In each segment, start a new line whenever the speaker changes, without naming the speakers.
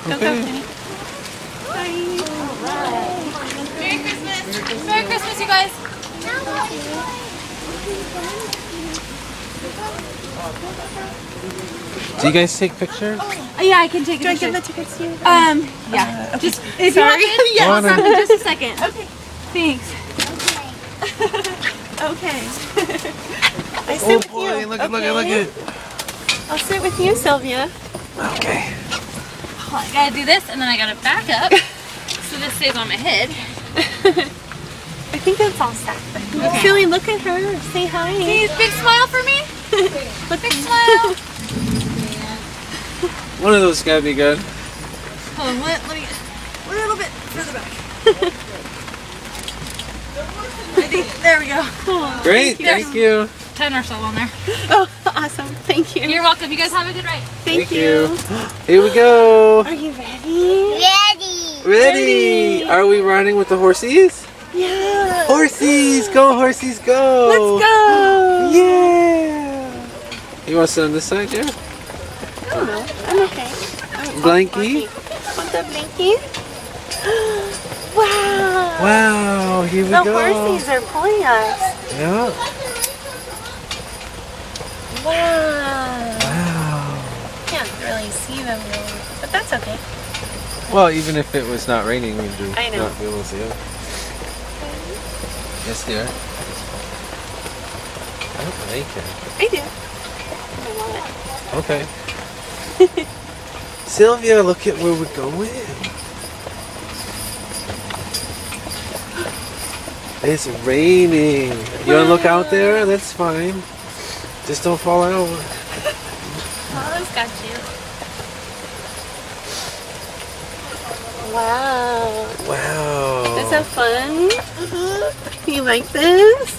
Go, Penny. Bye.
Merry Christmas. Merry Christmas, you guys.
Do you guys take pictures?
Yeah, I can take a picture.
Do I give the tickets to you?
Yeah.
Okay.
Just if you want it,
Yes.
I'll stop in just a second. Okay. Thanks.
Okay. I sit with
boy,
you.
look
okay?
at.
I'll sit with you, Sylvia.
Okay.
Oh, I gotta do this, and then I gotta back up so this stays on my head.
I think it's all stacked.
Okay.
Silly, look at her. Say hi.
Please, big smile for me. Big smile.
One of those gotta be good.
Hold on, let me get a little bit further back. I think, there we go.
Great, thank you.
10 or so on there.
Oh, awesome. Thank you.
You're welcome. You guys have a good ride.
Thank you.
Here we go.
Are you ready?
Ready? Are we riding with the horsies?
Yeah.
Horsies, go horsies, go.
Let's go.
Yeah. You want to sit on this side, yeah?
I don't know. I'm okay.
Blankie?
Want the blankie? Wow.
Wow, here we
The
go.
horsies are pulling us.
Yeah.
Wow.
Wow.
Can't really see them really, but that's okay.
Well, even if it was not raining, we'd
I know.
not be able to see it. Yes, dear. I don't like it.
I do. I want
Okay. Sylvia, look at where we're going. It's raining. You want to look out there? That's fine. Just don't fall out.
Mama's got you. Wow.
Wow.
Is that fun? You like this?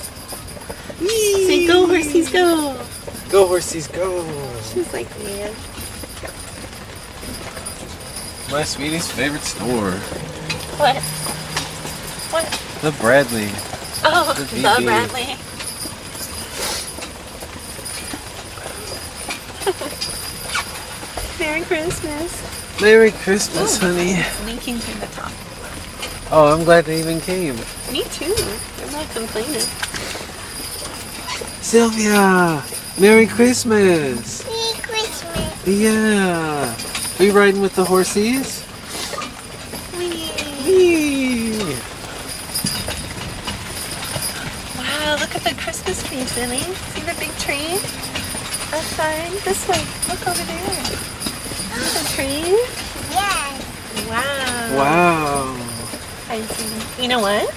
Say go horsies go.
Go horsies, go.
She's like, man.
My sweetie's favorite store.
What? What?
The Bradley.
Oh,
The
the
BB.
Bradley. Merry Christmas.
Merry Christmas, honey.
It's leaking through the top.
Oh, I'm glad they even came.
Me too. I'm not complaining.
Sylvia, Merry Christmas.
Merry Christmas.
Yeah. Are you riding with the horsies? Whee.
Wow, look at the Christmas tree, Silly. See the big tree? Outside? This way. Look over there. See the tree?
Yes.
Wow.
Wow.
I see. You know what?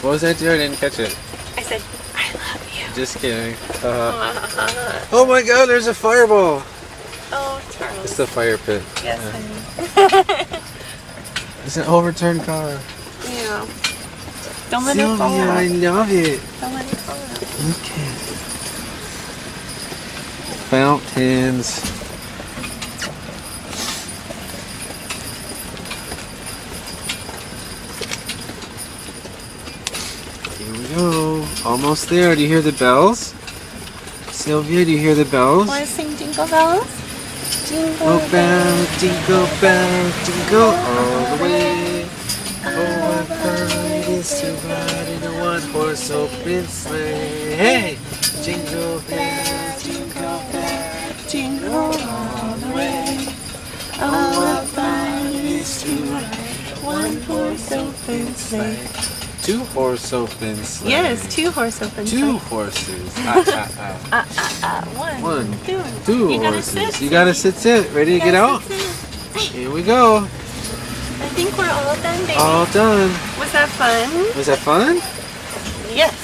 What was that, dear? I didn't catch it.
I said, I love you.
Just kidding. Oh my god, there's a fireball.
Oh, Charles.
It's the fire pit.
Yes, honey.
It's an overturned car.
Yeah. Don't let it fall
Sylvia,
out.
I love it.
Don't let it fall out.
Okay. Fountains. Here we go. Almost there. Do you hear the bells? Sylvia, do you hear the bells?
Want to sing Jingle Bells? Jingle
Oh, bell, jingle all the way. Oh, what fun it is to ride in a one-horse open sleigh. Hey! Jingle bell, jingle all the way. Oh, what fun it is to ride one-horse open sleigh. Two-horse open sleigh.
Yes, 2 horse open.
Two horses.
One.
One.
Two.
Two
You gotta
horses.
sit.
You gotta sit. Ready to get out? Here we go.
I think we're all done, baby.
All done.
Was that fun?
Was that fun?
Yes.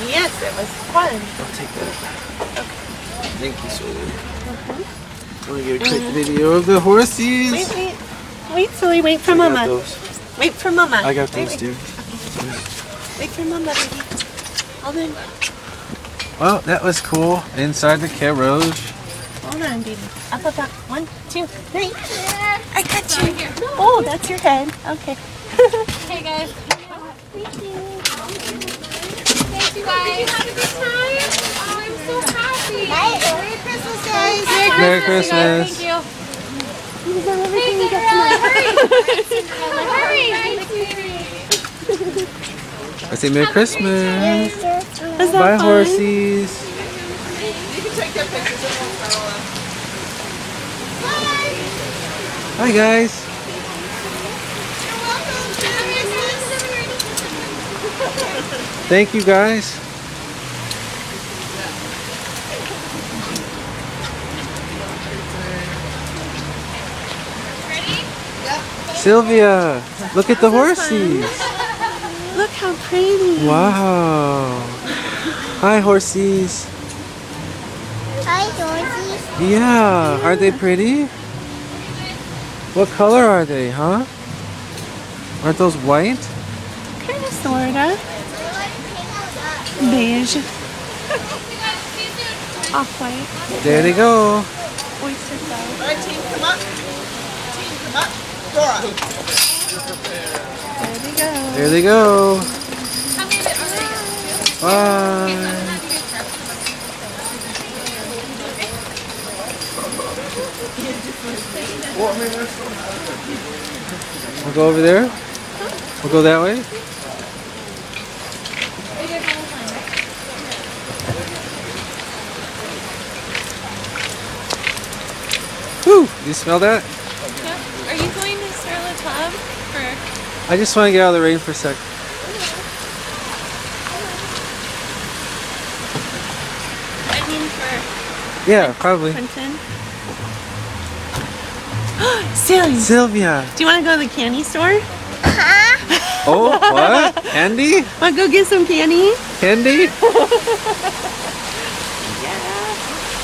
Yes, it was fun.
I'll take that. Thank you, sweetie. I'm gonna get a quick video of the horsies.
Wait. Wait, Silly, wait for
I got
Mama.
those.
Wait for Mama.
I got
Wait,
those,
wait.
dude.
Wait for Mama, baby. Hold on.
Well, that was cool. Inside the carriage.
Hold on, baby. Up. 1, 2, 3. I got you. Oh, that's your head. Okay.
Hey guys.
Thank you.
Thanks you guys. Did you have a good time? Oh, I'm so happy.
Merry Christmas,
Merry
Christmas, you guys.
Christmas.
Thank you.
You deserve everything
Hey,
you get
Cinderella,
tonight.
hurry.
I say Merry Christmas.
Was that
Bye,
fun?
horsies. Hi, guys. Thank you, guys. Sylvia, look at the horsies.
Look how pretty.
Wow. Hi, horsies.
Hi, Georgie.
Yeah, are they pretty? What color are they, huh? Aren't those white?
Kind of, sorta. Beige. Off-white.
There they go.
Oyster sauce.
Alright, team, come up. Team, come up. Dora.
There they go.
There they go. Bye. We'll go over there. We'll go that way. Whew, you smell that?
Are you going to stir the tub? Or
I just want to get out of the rain for a sec.
I mean for
Yeah, probably.
Quentin? Silly.
Sylvia.
Do you want to go to the candy store?
Oh, what? Candy?
Want to go get some candy?
Candy?
Yeah.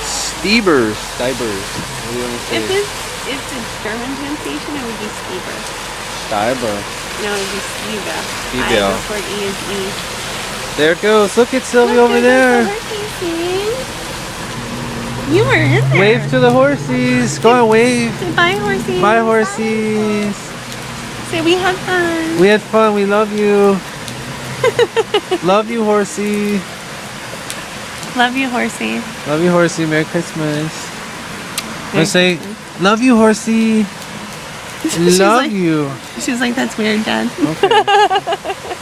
Stiebers. What do you want to say?
If it's German pronunciation, it would be Stieber.
Stieber.
No, it would be Stiebe.
Stiebe.
I before E is E.
There it goes. Look at Sylvia over there.
You were in there.
Wave to the horsies. Go on, wave.
Say bye, horsey.
Bye, horsies.
Say we had fun.
We had fun. We love you. Love you, horsey.
Love you, horsey.
Love you, horsey. Merry Christmas.
Merry
Let's say, love you, horsey.
She's
Love
like-
you.
She was like, that's weird, Dad.
Okay.